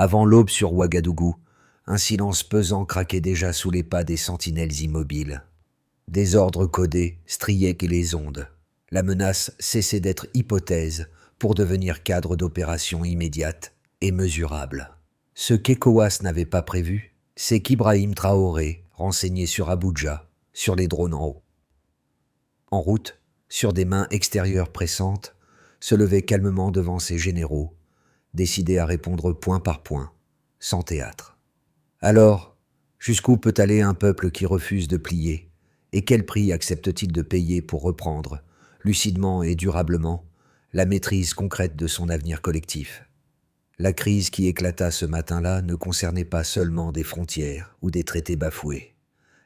Avant l'aube sur Ouagadougou, un silence pesant craquait déjà sous les pas des sentinelles immobiles. Des ordres codés striaient les ondes. La menace cessait d'être hypothèse pour devenir cadre d'opération immédiate et mesurable. Ce qu'ECOWAS n'avait pas prévu, c'est qu'Ibrahim Traoré, renseigné sur Abuja, sur les drones en haut. En route, sur des mains extérieures pressantes, se levait calmement devant ses généraux, décidé à répondre point par point, sans théâtre. Alors, jusqu'où peut aller un peuple qui refuse de plier, et quel prix accepte-t-il de payer pour reprendre, lucidement et durablement, la maîtrise concrète de son avenir collectif? La crise qui éclata ce matin-là ne concernait pas seulement des frontières ou des traités bafoués.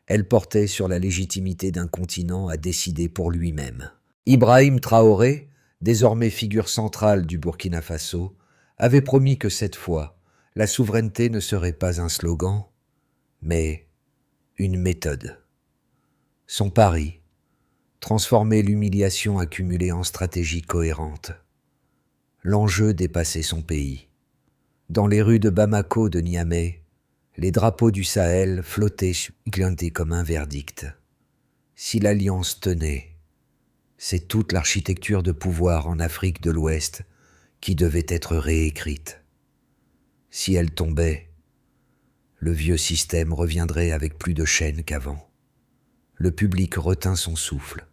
Elle portait sur la légitimité d'un continent à décider pour lui-même. Ibrahim Traoré, désormais figure centrale du Burkina Faso, avait promis que cette fois, la souveraineté ne serait pas un slogan, mais une méthode. Son pari, transformer l'humiliation accumulée en stratégie cohérente. L'enjeu dépassait son pays. Dans les rues de Bamako, de Niamey, les drapeaux du Sahel flottaient glintés comme un verdict. Si l'alliance tenait, c'est toute l'architecture de pouvoir en Afrique de l'Ouest qui devait être réécrite. Si elle tombait, le vieux système reviendrait avec plus de chaînes qu'avant. Le public retint son souffle,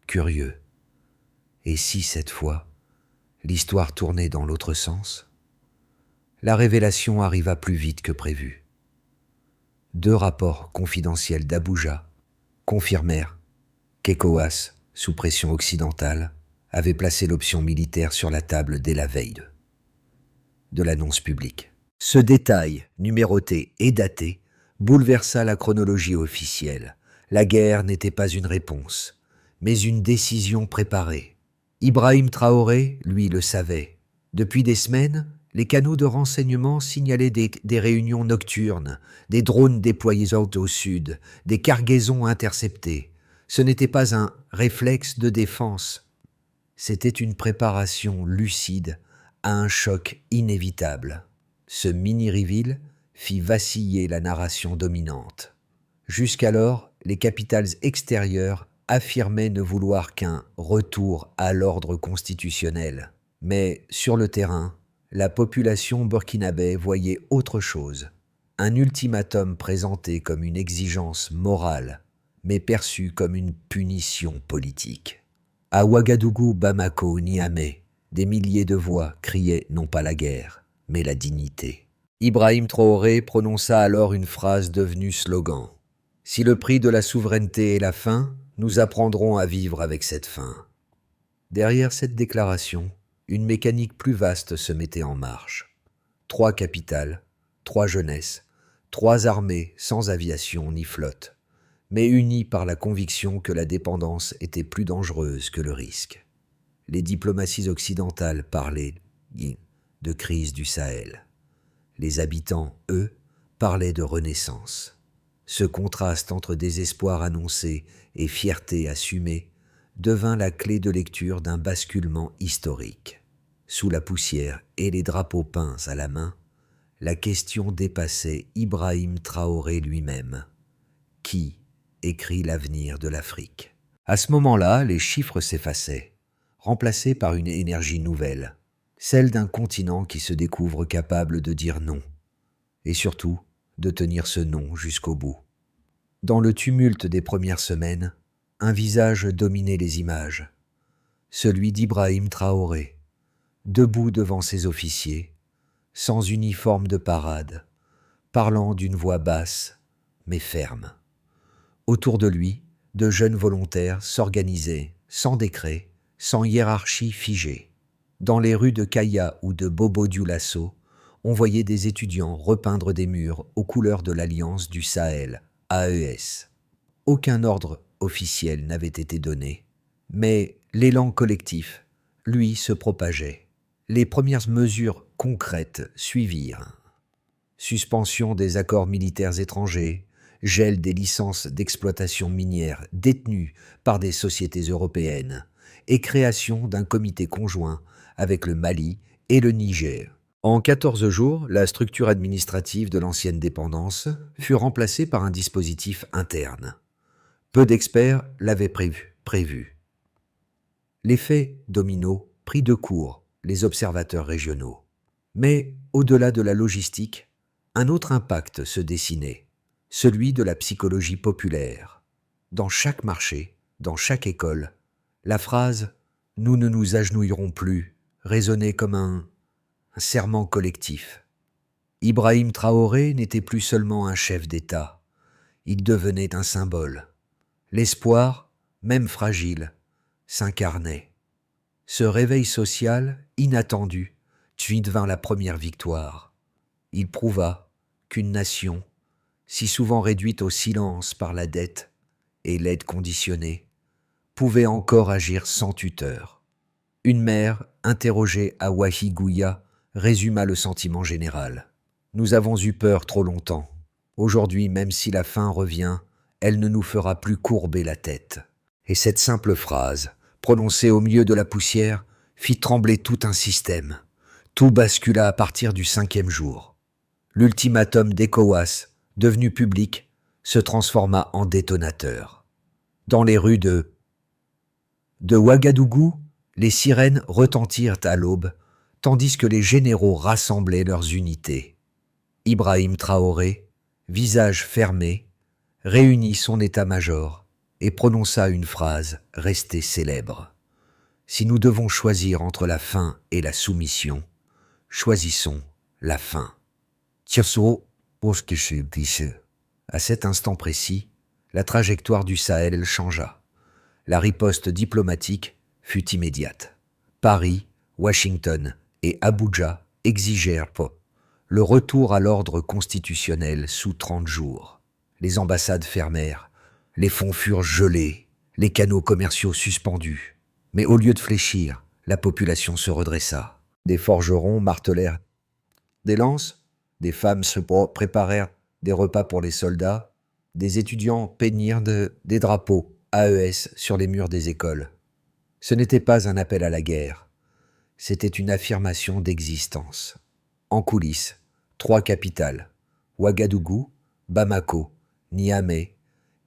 curieux. Et si cette fois, l'histoire tournait dans l'autre sens? La révélation arriva plus vite que prévu. 2 rapports confidentiels d'Abuja confirmèrent qu'ECOWAS, sous pression occidentale, avait placé l'option militaire sur la table dès la veille de l'annonce publique. Ce détail, numéroté et daté, bouleversa la chronologie officielle. La guerre n'était pas une réponse, mais une décision préparée. Ibrahim Traoré, lui, le savait. Depuis des semaines, les canaux de renseignement signalaient des réunions nocturnes, des drones déployés au sud, des cargaisons interceptées. Ce n'était pas un réflexe de défense, c'était une préparation lucide à un choc inévitable. Ce mini-reveal fit vaciller la narration dominante. Jusqu'alors, les capitales extérieures affirmaient ne vouloir qu'un retour à l'ordre constitutionnel. Mais sur le terrain, la population burkinabé voyait autre chose. Un ultimatum présenté comme une exigence morale, mais perçu comme une punition politique. À Ouagadougou, Bamako, Niamey, des milliers de voix criaient non pas la guerre, mais la dignité. Ibrahim Traoré prononça alors une phrase devenue slogan. « Si le prix de la souveraineté est la faim, nous apprendrons à vivre avec cette faim. » Derrière cette déclaration, une mécanique plus vaste se mettait en marche. 3 capitales, 3 jeunesses, 3 armées sans aviation ni flotte, mais unies par la conviction que la dépendance était plus dangereuse que le risque. Les diplomaties occidentales parlaient de crise du Sahel. Les habitants, eux, parlaient de renaissance. Ce contraste entre désespoir annoncé et fierté assumée devint la clé de lecture d'un basculement historique. Sous la poussière et les drapeaux peints à la main, la question dépassait Ibrahim Traoré lui-même. Qui écrit l'avenir de l'Afrique? À ce moment-là, les chiffres s'effaçaient, remplacés par une énergie nouvelle, celle d'un continent qui se découvre capable de dire non, et surtout de tenir ce non jusqu'au bout. Dans le tumulte des premières semaines, un visage dominait les images, celui d'Ibrahim Traoré, debout devant ses officiers, sans uniforme de parade, parlant d'une voix basse mais ferme. Autour de lui, de jeunes volontaires s'organisaient, sans décret, sans hiérarchie figée. Dans les rues de Kaya ou de Bobo-Dioulasso, on voyait des étudiants repeindre des murs aux couleurs de l'Alliance du Sahel, AES. Aucun ordre officiel n'avait été donné, mais l'élan collectif, lui, se propageait. Les premières mesures concrètes suivirent. Suspension des accords militaires étrangers, gel des licences d'exploitation minière détenues par des sociétés européennes et création d'un comité conjoint avec le Mali et le Niger. En 14 jours, la structure administrative de l'ancienne dépendance fut remplacée par un dispositif interne. Peu d'experts l'avaient prévu. L'effet domino prit de court les observateurs régionaux. Mais, au-delà de la logistique, un autre impact se dessinait, celui de la psychologie populaire. Dans chaque marché, dans chaque école, la phrase « Nous ne nous agenouillerons plus » résonnait comme un serment collectif. Ibrahim Traoré n'était plus seulement un chef d'État, il devenait un symbole. L'espoir, même fragile, s'incarnait. Ce réveil social, inattendu, devint la première victoire. Il prouva qu'une nation, si souvent réduite au silence par la dette et l'aide conditionnée, pouvait encore agir sans tuteur. Une mère, interrogée à Wahigouya, résuma le sentiment général. « Nous avons eu peur trop longtemps. Aujourd'hui, même si la faim revient, elle ne nous fera plus courber la tête. » Et cette simple phrase, prononcée au milieu de la poussière, fit trembler tout un système. Tout bascula à partir du 5e jour. L'ultimatum d'ECOWAS, devenu public, se transforma en détonateur. Dans les rues de Ouagadougou, les sirènes retentirent à l'aube, tandis que les généraux rassemblaient leurs unités. Ibrahim Traoré, visage fermé, réunit son état-major et prononça une phrase restée célèbre. « Si nous devons choisir entre la faim et la soumission, choisissons la faim. » À cet instant précis, la trajectoire du Sahel changea. La riposte diplomatique fut immédiate. Paris, Washington et Abuja exigèrent le retour à l'ordre constitutionnel sous 30 jours. Les ambassades fermèrent, les fonds furent gelés, les canaux commerciaux suspendus. Mais au lieu de fléchir, la population se redressa. Des forgerons martelèrent des lances, des femmes se préparèrent des repas pour les soldats, des étudiants peignirent des drapeaux AES sur les murs des écoles. Ce n'était pas un appel à la guerre, c'était une affirmation d'existence. En coulisses, 3 capitales, Ouagadougou, Bamako, Niamey,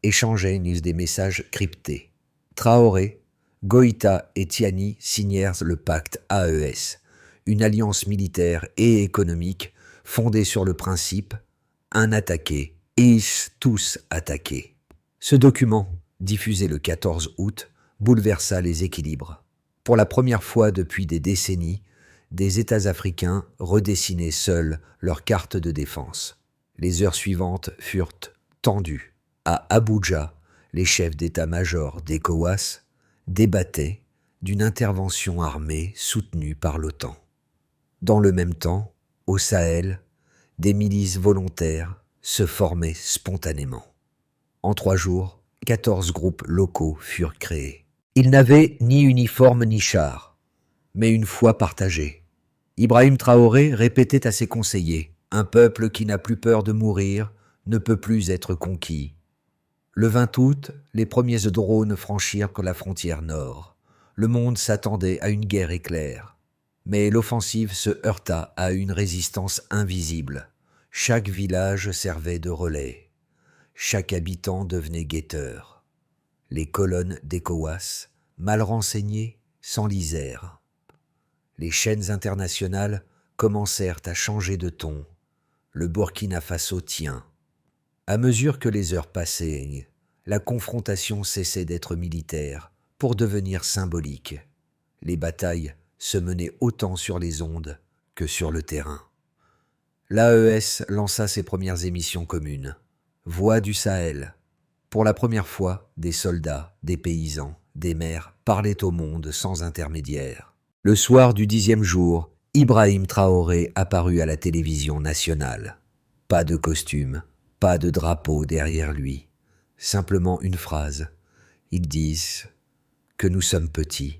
échangeaient des messages cryptés. Traoré, Goïta et Tiani signèrent le pacte AES, une alliance militaire et économique fondée sur le principe « un attaqué et tous attaqués ». Ce document, diffusé le 14 août, bouleversa les équilibres. Pour la première fois depuis des décennies, des États africains redessinaient seuls leurs cartes de défense. Les heures suivantes furent tendues. À Abuja, les chefs d'état-major d'ECOWAS débattaient d'une intervention armée soutenue par l'OTAN. Dans le même temps, au Sahel, des milices volontaires se formaient spontanément. En 3 jours, 14 groupes locaux furent créés. Ils n'avaient ni uniforme ni char, mais une foi partagée. Ibrahim Traoré répétait à ses conseillers « Un peuple qui n'a plus peur de mourir ne peut plus être conquis ». Le 20 août, les premiers drones franchirent la frontière nord. Le monde s'attendait à une guerre éclair. Mais l'offensive se heurta à une résistance invisible. Chaque village servait de relais. Chaque habitant devenait guetteur. Les colonnes d'ECOWAS, mal renseignées, s'enlisèrent. Les chaînes internationales commencèrent à changer de ton. Le Burkina Faso tient. À mesure que les heures passaient, la confrontation cessait d'être militaire pour devenir symbolique. Les batailles se menaient autant sur les ondes que sur le terrain. L'AES lança ses premières émissions communes. Voix du Sahel. Pour la première fois, des soldats, des paysans, des maires parlaient au monde sans intermédiaire. Le soir du 10e jour, Ibrahim Traoré apparut à la télévision nationale. Pas de costume, pas de drapeau derrière lui. Simplement une phrase. Ils disent que nous sommes petits.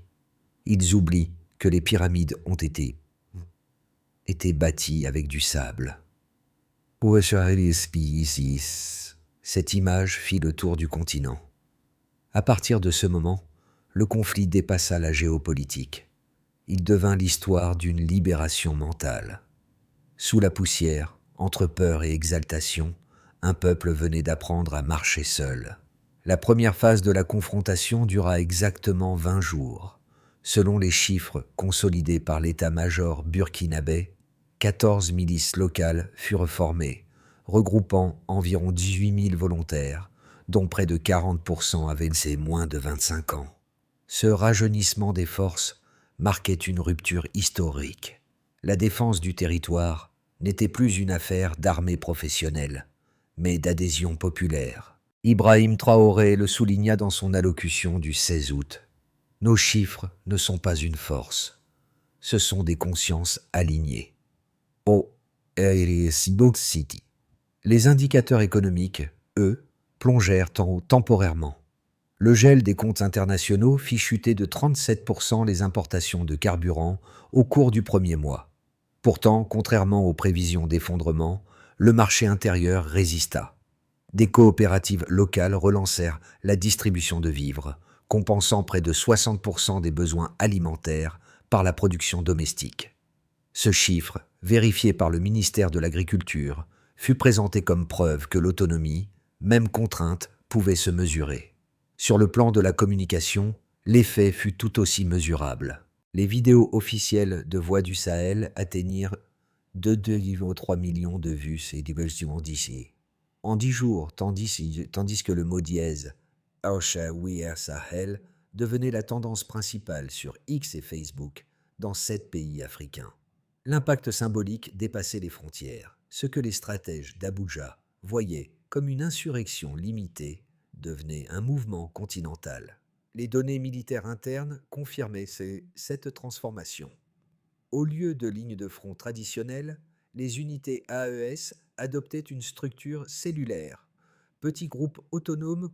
Ils oublient que les pyramides ont été bâties avec du sable. Cette image fit le tour du continent. À partir de ce moment, le conflit dépassa la géopolitique. Il devint l'histoire d'une libération mentale. Sous la poussière, entre peur et exaltation, un peuple venait d'apprendre à marcher seul. La première phase de la confrontation dura exactement 20 jours. Selon les chiffres consolidés par l'état-major burkinabé, 14 milices locales furent formées, regroupant environ 18 000 volontaires, dont près de 40% avaient moins de 25 ans. Ce rajeunissement des forces marquait une rupture historique. La défense du territoire n'était plus une affaire d'armée professionnelle, mais d'adhésion populaire. Ibrahim Traoré le souligna dans son allocution du 16 août. « Nos chiffres ne sont pas une force, ce sont des consciences alignées. » Oh, City. Les indicateurs économiques, eux, plongèrent en haut temporairement. Le gel des comptes internationaux fit chuter de 37% les importations de carburant au cours du premier mois. Pourtant, contrairement aux prévisions d'effondrement, le marché intérieur résista. Des coopératives locales relancèrent la distribution de vivres, compensant près de 60% des besoins alimentaires par la production domestique. Ce chiffre, vérifié par le ministère de l'Agriculture, fut présenté comme preuve que l'autonomie, même contrainte, pouvait se mesurer. Sur le plan de la communication, l'effet fut tout aussi mesurable. Les vidéos officielles de Voix du Sahel atteignirent 2,3 millions de vues et diversions d'ici. En 10 jours, tandis que le mot dièse « Arsha Weir Sahel » devenait la tendance principale sur X et Facebook dans 7 pays africains. L'impact symbolique dépassait les frontières. Ce que les stratèges d'Abuja voyaient comme une insurrection limitée devenait un mouvement continental. Les données militaires internes confirmaient cette transformation. Au lieu de lignes de front traditionnelles, les unités AES adoptaient une structure cellulaire, petits groupes autonomes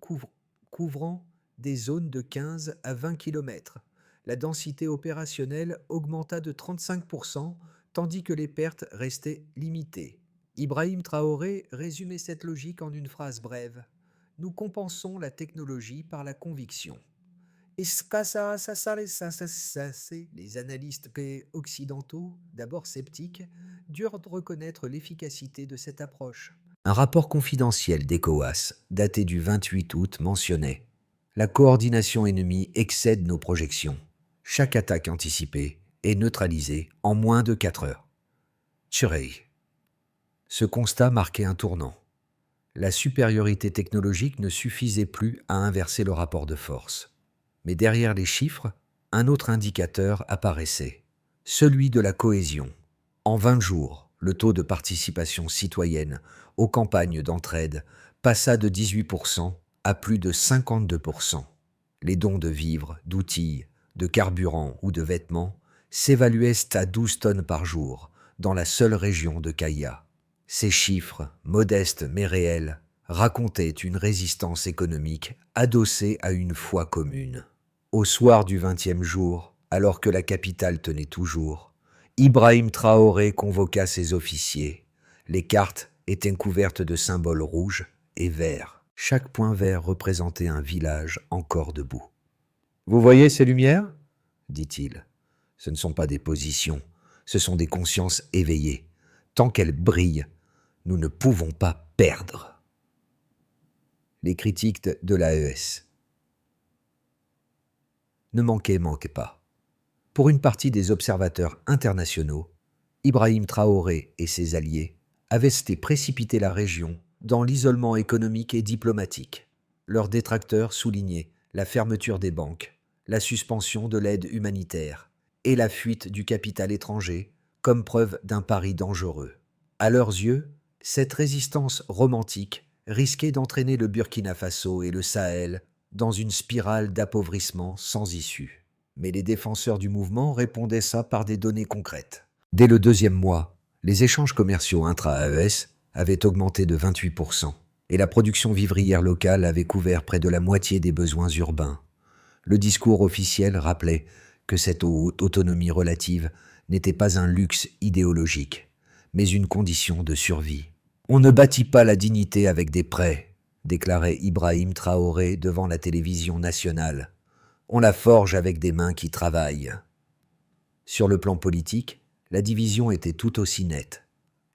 couvrant des zones de 15 à 20 km. La densité opérationnelle augmenta de 35%, tandis que les pertes restaient limitées. Ibrahim Traoré résumait cette logique en une phrase brève. « Nous compensons la technologie par la conviction. » Les analystes occidentaux, d'abord sceptiques, durent reconnaître l'efficacité de cette approche. Un rapport confidentiel d'ECOWAS, daté du 28 août, mentionnait « La coordination ennemie excède nos projections. Chaque attaque anticipée est neutralisée en moins de 4 heures. » Tchurey. Ce constat marquait un tournant. La supériorité technologique ne suffisait plus à inverser le rapport de force. Mais derrière les chiffres, un autre indicateur apparaissait, celui de la cohésion. En 20 jours, le taux de participation citoyenne aux campagnes d'entraide passa de 18% à plus de 52%. Les dons de vivres, d'outils, de carburant ou de vêtements s'évaluaient à 12 tonnes par jour dans la seule région de Kaya. Ces chiffres, modestes mais réels, racontaient une résistance économique adossée à une foi commune. Au soir du 20e jour, alors que la capitale tenait toujours, Ibrahim Traoré convoqua ses officiers. Les cartes étaient couvertes de symboles rouges et verts. Chaque point vert représentait un village encore debout. « Vous voyez ces lumières ?» dit-il. « Ce ne sont pas des positions, ce sont des consciences éveillées. Tant qu'elles brillent, nous ne pouvons pas perdre. » Les critiques de l'AES ne manquaient pas. Pour une partie des observateurs internationaux, Ibrahim Traoré et ses alliés avaient précipité la région dans l'isolement économique et diplomatique. Leurs détracteurs soulignaient la fermeture des banques, la suspension de l'aide humanitaire et la fuite du capital étranger comme preuve d'un pari dangereux. À leurs yeux, cette résistance romantique risquait d'entraîner le Burkina Faso et le Sahel dans une spirale d'appauvrissement sans issue. Mais les défenseurs du mouvement répondaient ça par des données concrètes. Dès le 2e mois, les échanges commerciaux intra-AES avaient augmenté de 28% et la production vivrière locale avait couvert près de la moitié des besoins urbains. Le discours officiel rappelait que cette autonomie relative n'était pas un luxe idéologique, mais une condition de survie. « On ne bâtit pas la dignité avec des prêts », déclarait Ibrahim Traoré devant la télévision nationale. « On la forge avec des mains qui travaillent. » Sur le plan politique, la division était tout aussi nette.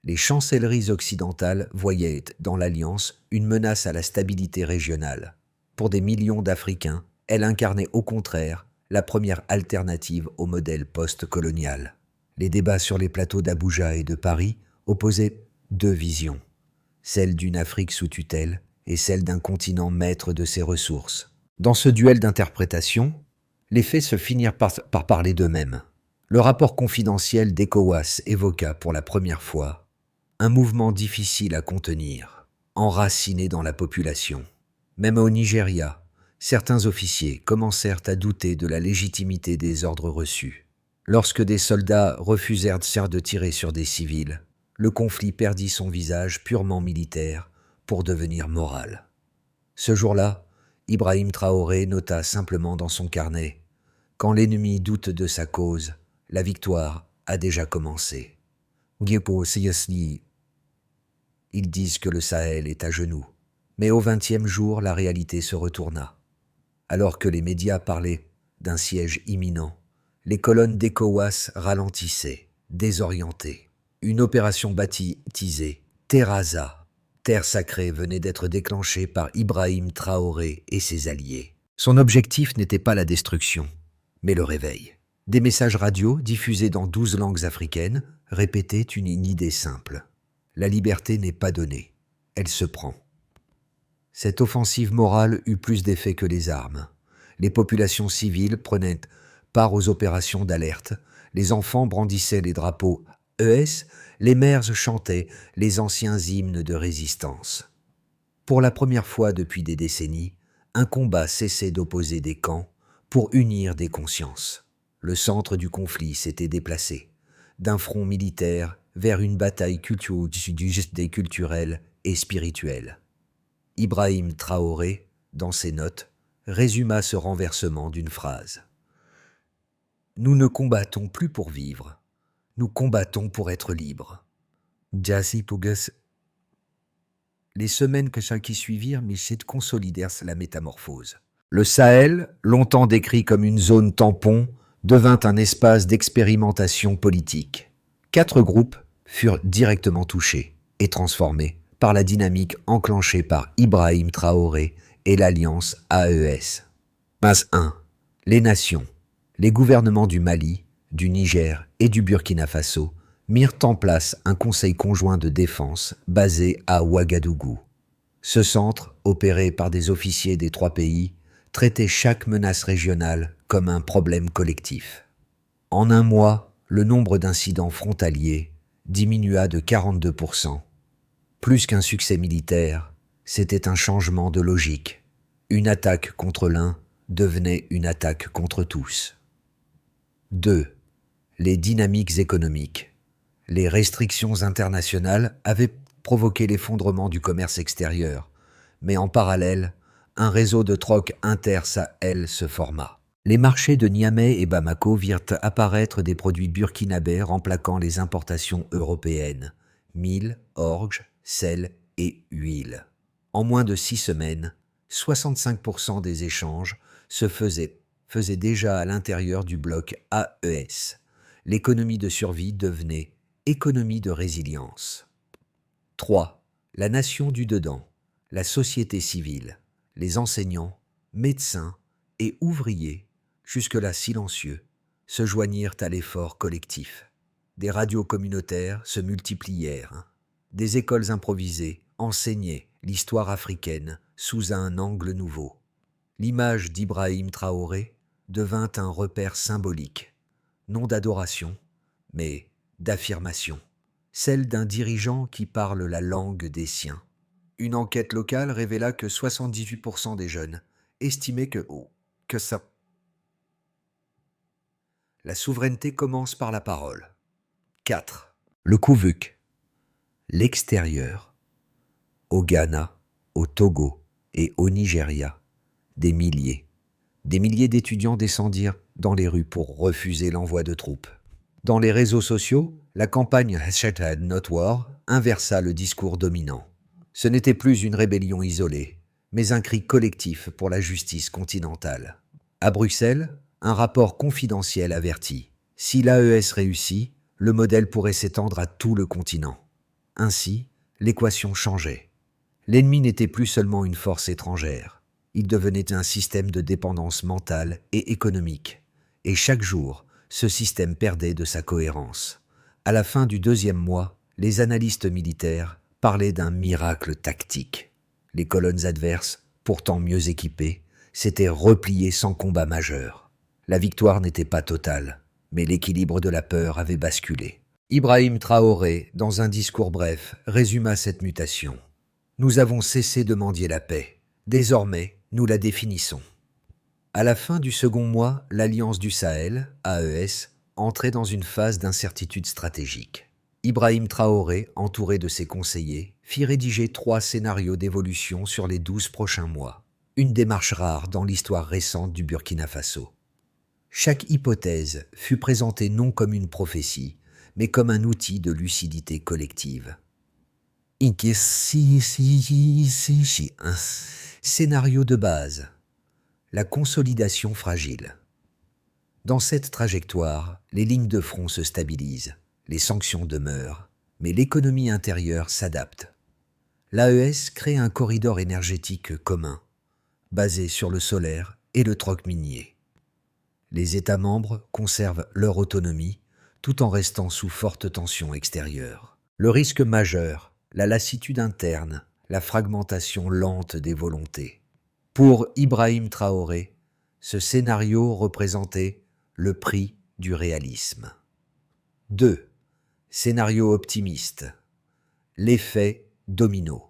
Les chancelleries occidentales voyaient dans l'Alliance une menace à la stabilité régionale. Pour des millions d'Africains, elle incarnait au contraire la première alternative au modèle post-colonial. Les débats sur les plateaux d'Abuja et de Paris opposaient deux visions, celle d'une Afrique sous tutelle et celle d'un continent maître de ses ressources. Dans ce duel d'interprétation, les faits se finirent par parler d'eux-mêmes. Le rapport confidentiel d'ECOWAS évoqua pour la première fois un mouvement difficile à contenir, enraciné dans la population. Même au Nigeria, certains officiers commencèrent à douter de la légitimité des ordres reçus. Lorsque des soldats refusèrent de tirer sur des civils, le conflit perdit son visage purement militaire pour devenir moral. Ce jour-là, Ibrahim Traoré nota simplement dans son carnet « Quand l'ennemi doute de sa cause, la victoire a déjà commencé. » Ils disent que le Sahel est à genoux. Mais au 20e jour, la réalité se retourna. Alors que les médias parlaient d'un siège imminent, les colonnes d'ECOWAS ralentissaient, désorientées. Une opération baptisée Terraza, terre sacrée, venait d'être déclenchée par Ibrahim Traoré et ses alliés. Son objectif n'était pas la destruction, mais le réveil. Des messages radio diffusés dans 12 langues africaines répétaient une idée simple. La liberté n'est pas donnée, elle se prend. Cette offensive morale eut plus d'effet que les armes. Les populations civiles prenaient part aux opérations d'alerte, les enfants brandissaient les drapeaux ES, les mères chantaient les anciens hymnes de résistance. Pour la première fois depuis des décennies, un combat cessait d'opposer des camps pour unir des consciences. Le centre du conflit s'était déplacé, d'un front militaire vers une bataille culturelle et spirituelle. Ibrahim Traoré, dans ses notes, résuma ce renversement d'une phrase. « Nous ne combattons plus pour vivre, nous combattons pour être libres. » Les semaines qui suivirent, Michel consolidèrent la métamorphose. Le Sahel, longtemps décrit comme une zone tampon, devint un espace d'expérimentation politique. 4 groupes furent directement touchés et transformés par la dynamique enclenchée par Ibrahim Traoré et l'alliance AES. Phase 1. Les nations, les gouvernements du Mali, du Niger et du Burkina Faso mirent en place un conseil conjoint de défense basé à Ouagadougou. Ce centre, opéré par des officiers des 3 pays, traitait chaque menace régionale comme un problème collectif. En un mois, le nombre d'incidents frontaliers diminua de 42%. Plus qu'un succès militaire, c'était un changement de logique. Une attaque contre l'un devenait une attaque contre tous. 2. Les dynamiques économiques. Les restrictions internationales avaient provoqué l'effondrement du commerce extérieur, mais en parallèle, un réseau de troc inter-Sahel se forma. Les marchés de Niamey et Bamako virent apparaître des produits burkinabés remplaçant les importations européennes, mil, orge, sel et huile. En moins de 6 semaines, 65% des échanges se faisaient déjà à l'intérieur du bloc AES. L'économie de survie devenait économie de résilience. 3. La nation du dedans, la société civile, les enseignants, médecins et ouvriers, jusque-là silencieux, se joignirent à l'effort collectif. Des radios communautaires se multiplièrent. Des écoles improvisées enseignaient l'histoire africaine sous un angle nouveau. L'image d'Ibrahim Traoré devint un repère symbolique, non d'adoration, mais d'affirmation, celle d'un dirigeant qui parle la langue des siens. Une enquête locale révéla que 78% des jeunes estimaient que ça. La souveraineté commence par la parole. 4. Le Kouvuk. L'extérieur. Au Ghana, au Togo et au Nigeria, des milliers d'étudiants descendirent dans les rues pour refuser l'envoi de troupes. Dans les réseaux sociaux, la campagne #NotWar inversa le discours dominant. Ce n'était plus une rébellion isolée, mais un cri collectif pour la justice continentale. À Bruxelles, un rapport confidentiel avertit : si l'AES réussit, le modèle pourrait s'étendre à tout le continent. Ainsi, l'équation changeait. L'ennemi n'était plus seulement une force étrangère, il devenait un système de dépendance mentale et économique, et chaque jour, ce système perdait de sa cohérence. À la fin du 2e mois, les analystes militaires parlaient d'un miracle tactique. Les colonnes adverses, pourtant mieux équipées, s'étaient repliées sans combat majeur. La victoire n'était pas totale, mais l'équilibre de la peur avait basculé. Ibrahim Traoré, dans un discours bref, résuma cette mutation. « Nous avons cessé de mendier la paix. Désormais, nous la définissons. » À la fin du second mois, l'Alliance du Sahel, AES, entrait dans une phase d'incertitude stratégique. Ibrahim Traoré, entouré de ses conseillers, fit rédiger 3 scénarios d'évolution sur les 12 prochains mois. Une démarche rare dans l'histoire récente du Burkina Faso. Chaque hypothèse fut présentée non comme une prophétie, mais comme un outil de lucidité collective. Un scénario de base. La consolidation fragile. Dans cette trajectoire, les lignes de front se stabilisent, les sanctions demeurent, mais l'économie intérieure s'adapte. L'AES crée un corridor énergétique commun, basé sur le solaire et le troc minier. Les États membres conservent leur autonomie tout en restant sous forte tension extérieure. Le risque majeur, la lassitude interne, la fragmentation lente des volontés. Pour Ibrahim Traoré, ce scénario représentait le prix du réalisme. 2. Scénario optimiste. L'effet domino.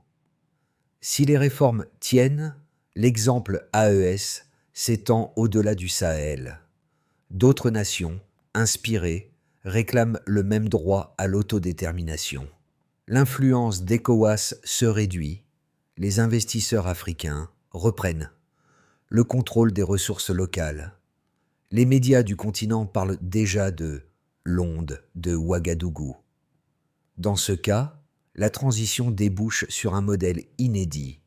Si les réformes tiennent, l'exemple AES s'étend au-delà du Sahel. D'autres nations, inspirées, réclament le même droit à l'autodétermination. L'influence d'ECOWAS se réduit, les investisseurs africains reprennent le contrôle des ressources locales. Les médias du continent parlent déjà de l'onde de Ouagadougou. Dans ce cas, la transition débouche sur un modèle inédit,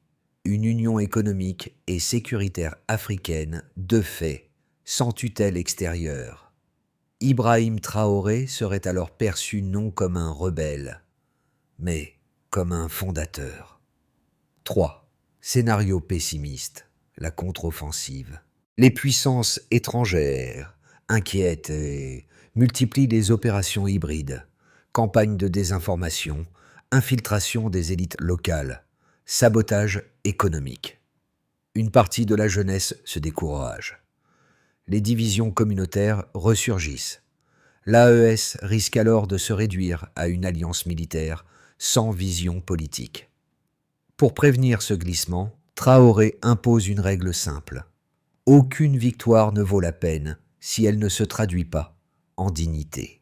une union économique et sécuritaire africaine de fait, sans tutelle extérieure. Ibrahim Traoré serait alors perçu non comme un rebelle, mais comme un fondateur. 3. Scénario pessimiste, la contre-offensive. Les puissances étrangères inquiètent et multiplient les opérations hybrides, campagnes de désinformation, infiltration des élites locales, sabotage économique. Une partie de la jeunesse se décourage. Les divisions communautaires ressurgissent. L'AES risque alors de se réduire à une alliance militaire sans vision politique. Pour prévenir ce glissement, Traoré impose une règle simple. Aucune victoire ne vaut la peine si elle ne se traduit pas en dignité.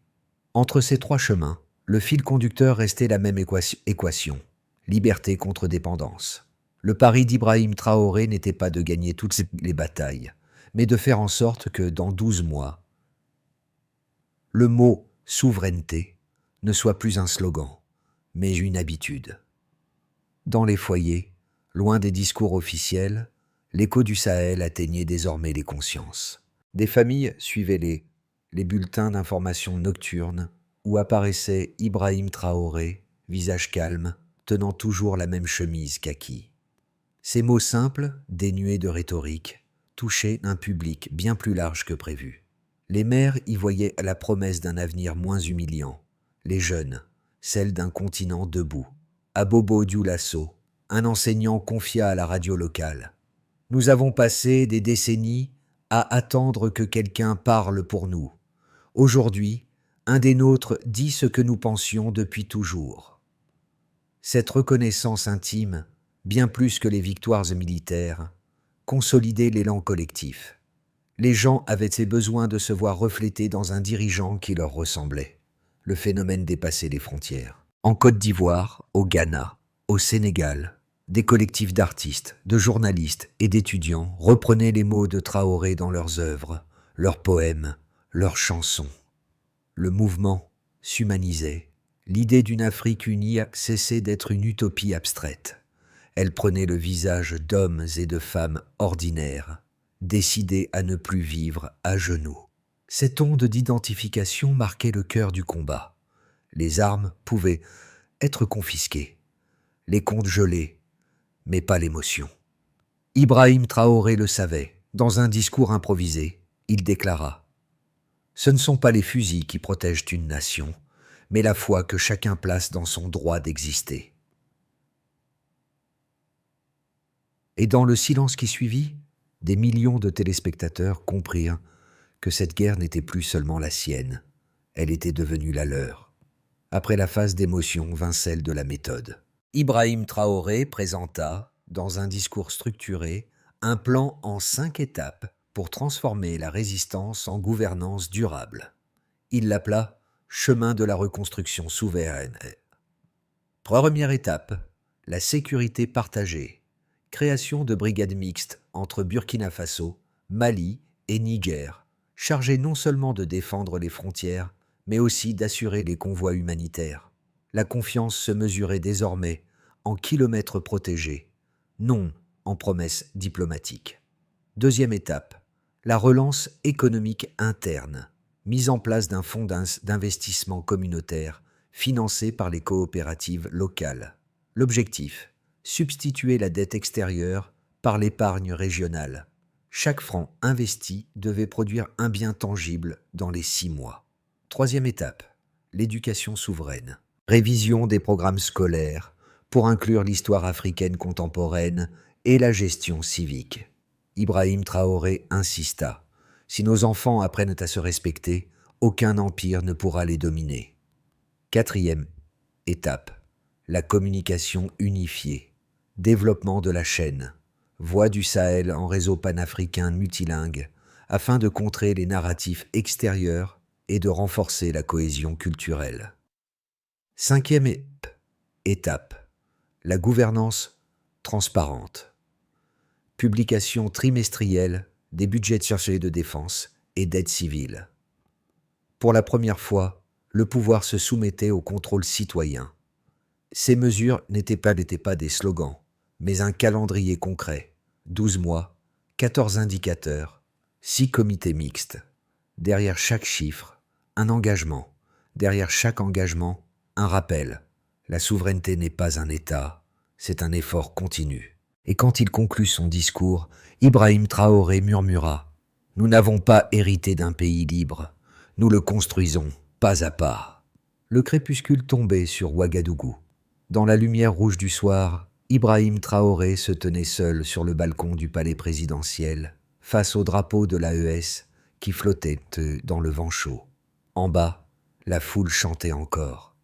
Entre ces 3 chemins, le fil conducteur restait la même équation, liberté contre dépendance. Le pari d'Ibrahim Traoré n'était pas de gagner toutes les batailles, mais de faire en sorte que, dans 12 mois, le mot « souveraineté » ne soit plus un slogan, mais une habitude. Dans les foyers, loin des discours officiels, l'écho du Sahel atteignait désormais les consciences. Des familles suivaient les bulletins d'information nocturnes où apparaissait Ibrahim Traoré, visage calme, tenant toujours la même chemise kaki. Ces mots simples, dénués de rhétorique, touchaient un public bien plus large que prévu. Les mères y voyaient la promesse d'un avenir moins humiliant. Les jeunes, celle d'un continent debout. À Bobo Dioulasso, un enseignant confia à la radio locale. « Nous avons passé des décennies à attendre que quelqu'un parle pour nous. Aujourd'hui, un des nôtres dit ce que nous pensions depuis toujours. » Cette reconnaissance intime, bien plus que les victoires militaires, consolidait l'élan collectif. Les gens avaient besoin de se voir reflétés dans un dirigeant qui leur ressemblait. Le phénomène dépassait les frontières. En Côte d'Ivoire, au Ghana, au Sénégal, des collectifs d'artistes, de journalistes et d'étudiants reprenaient les mots de Traoré dans leurs œuvres, leurs poèmes, leurs chansons. Le mouvement s'humanisait. L'idée d'une Afrique unie cessait d'être une utopie abstraite. Elle prenait le visage d'hommes et de femmes ordinaires, décidés à ne plus vivre à genoux. Cette onde d'identification marquait le cœur du combat. Les armes pouvaient être confisqués, les comptes gelés, mais pas l'émotion. Ibrahim Traoré le savait. Dans un discours improvisé, il déclara « Ce ne sont pas les fusils qui protègent une nation, mais la foi que chacun place dans son droit d'exister. » Et dans le silence qui suivit, des millions de téléspectateurs comprirent que cette guerre n'était plus seulement la sienne, elle était devenue la leur. Après la phase d'émotion vint celle de la méthode. Ibrahim Traoré présenta, dans un discours structuré, un plan en 5 étapes pour transformer la résistance en gouvernance durable. Il l'appela « Chemin de la reconstruction souveraine ». Première étape, la sécurité partagée. Création de brigades mixtes entre Burkina Faso, Mali et Niger, chargées non seulement de défendre les frontières, mais aussi d'assurer les convois humanitaires. La confiance se mesurait désormais en kilomètres protégés, non en promesses diplomatiques. Deuxième étape, la relance économique interne, mise en place d'un fonds d'investissement communautaire financé par les coopératives locales. L'objectif, substituer la dette extérieure par l'épargne régionale. Chaque franc investi devait produire un bien tangible dans les 6 mois. Troisième étape, l'éducation souveraine. Révision des programmes scolaires pour inclure l'histoire africaine contemporaine et la gestion civique. Ibrahim Traoré insista. Si nos enfants apprennent à se respecter, aucun empire ne pourra les dominer. Quatrième étape, la communication unifiée. Développement de la chaîne. Voix du Sahel en réseau panafricain multilingue afin de contrer les narratifs extérieurs et de renforcer la cohésion culturelle. Cinquième étape, la gouvernance transparente. Publication trimestrielle des budgets chargés de défense et d'aide civile. Pour la première fois, le pouvoir se soumettait au contrôle citoyen. Ces mesures n'étaient pas des slogans, mais un calendrier concret. 12 mois, 14 indicateurs, 6 comités mixtes. Derrière chaque chiffre, un engagement. Derrière chaque engagement, un rappel. La souveraineté n'est pas un État, c'est un effort continu. Et quand il conclut son discours, Ibrahim Traoré murmura « Nous n'avons pas hérité d'un pays libre, nous le construisons pas à pas. » Le crépuscule tombait sur Ouagadougou. Dans la lumière rouge du soir, Ibrahim Traoré se tenait seul sur le balcon du palais présidentiel, face au drapeau de l'AES qui flottait dans le vent chaud. En bas, la foule chantait encore.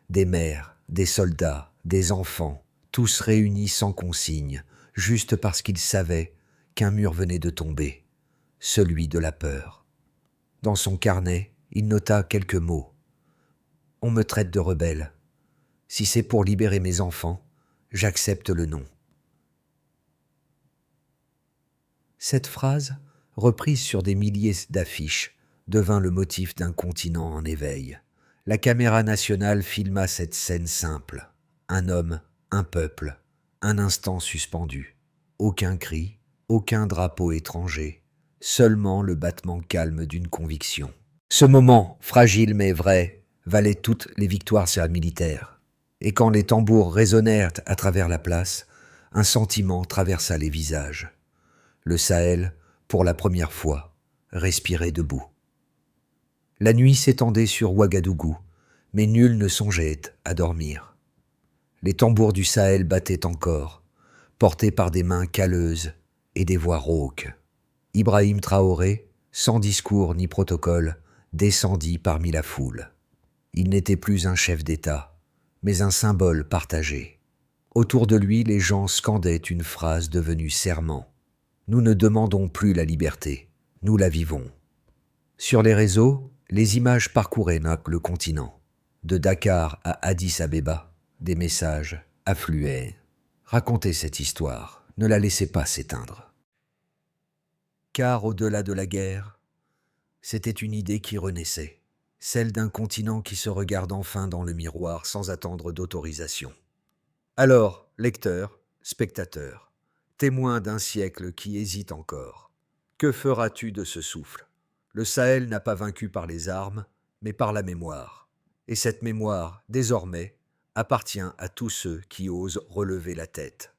Des mères, des soldats, des enfants, tous réunis sans consigne, juste parce qu'ils savaient qu'un mur venait de tomber, celui de la peur. Dans son carnet, il nota quelques mots. « On me traite de rebelle. Si c'est pour libérer mes enfants, j'accepte le nom. » Cette phrase, reprise sur des milliers d'affiches, devint le motif d'un continent en éveil. La caméra nationale filma cette scène simple. Un homme, un peuple, un instant suspendu. Aucun cri, aucun drapeau étranger, seulement le battement calme d'une conviction. Ce moment, fragile mais vrai, valait toutes les victoires militaires. Et quand les tambours résonnèrent à travers la place, un sentiment traversa les visages. Le Sahel, pour la première fois, respirait debout. La nuit s'étendait sur Ouagadougou, mais nul ne songeait à dormir. Les tambours du Sahel battaient encore, portés par des mains calleuses et des voix rauques. Ibrahim Traoré, sans discours ni protocole, descendit parmi la foule. Il n'était plus un chef d'État, mais un symbole partagé. Autour de lui, les gens scandaient une phrase devenue serment. « Nous ne demandons plus la liberté, nous la vivons. » Sur les réseaux, les images parcouraient le continent. De Dakar à Addis Abeba, des messages affluaient. Racontez cette histoire, ne la laissez pas s'éteindre. Car au-delà de la guerre, c'était une idée qui renaissait, celle d'un continent qui se regarde enfin dans le miroir sans attendre d'autorisation. Alors, lecteur, spectateur, témoin d'un siècle qui hésite encore, que feras-tu de ce souffle ? Le Sahel n'a pas vaincu par les armes, mais par la mémoire. Et cette mémoire, désormais, appartient à tous ceux qui osent relever la tête.